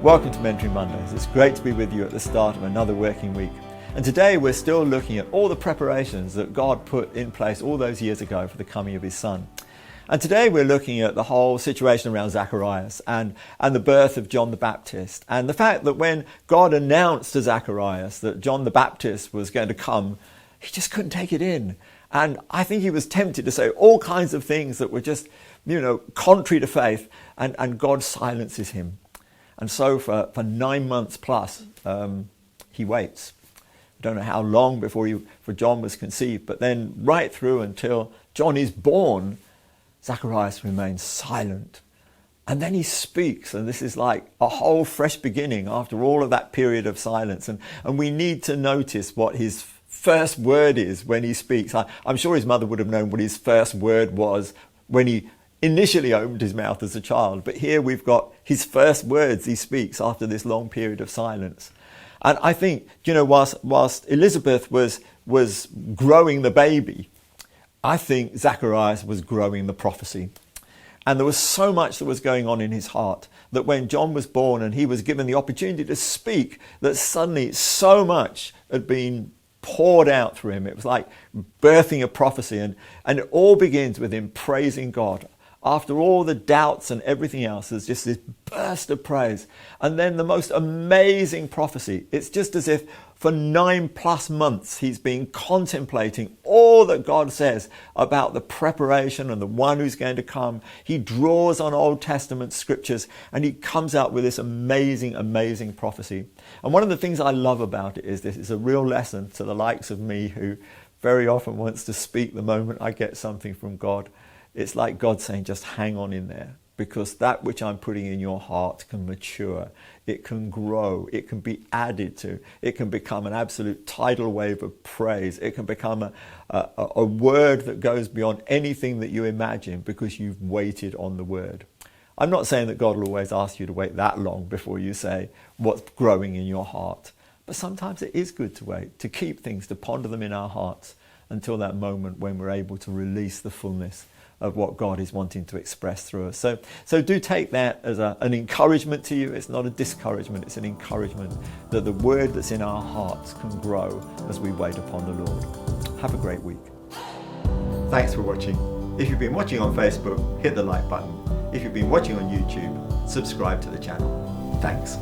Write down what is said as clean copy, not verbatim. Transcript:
Welcome to Mentoring Mondays. It's great to be with you at the start of another working week. And today we're still looking at all the preparations that God put in place all those years ago for the coming of his son. And today we're looking at the whole situation around Zacharias and the birth of John the Baptist, and the fact that when God announced to Zacharias that John the Baptist was going to come, he just couldn't take it in. And I think he was tempted to say all kinds of things that were just, contrary to faith, and God silences him. And so for 9 months plus, he waits. I don't know how long before John was conceived, but then right through until John is born, Zacharias remains silent. And then he speaks, and this is like a whole fresh beginning after all of that period of silence. And we need to notice what his first word is when he speaks. I'm sure his mother would have known what his first word was when he initially opened his mouth as a child, but here we've got his first words he speaks after this long period of silence. And I think, whilst Elizabeth was growing the baby, I think Zacharias was growing the prophecy. And there was so much that was going on in his heart that when John was born and he was given the opportunity to speak, that suddenly so much had been poured out through him. It was like birthing a prophecy, and it all begins with him praising God. After all the doubts and everything else, there's just this burst of praise. And then the most amazing prophecy. It's just as if for 9+ months he's been contemplating all that God says about the preparation and the one who's going to come. He draws on Old Testament scriptures and he comes out with this amazing, amazing prophecy. And one of the things I love about it is this is a real lesson to the likes of me who very often wants to speak the moment I get something from God. It's like God saying, just hang on in there, because that which I'm putting in your heart can mature, it can grow, it can be added to, it can become an absolute tidal wave of praise, it can become a word that goes beyond anything that you imagine because you've waited on the word. I'm not saying that God will always ask you to wait that long before you say what's growing in your heart, but sometimes it is good to wait, to keep things, to ponder them in our hearts until that moment when we're able to release the fullness of what God is wanting to express through us. So do take that as an encouragement to you. It's not a discouragement, it's an encouragement that the word that's in our hearts can grow as we wait upon the Lord. Have a great week. Thanks for watching. If you've been watching on Facebook, hit the like button. If you've been watching on YouTube, subscribe to the channel. Thanks.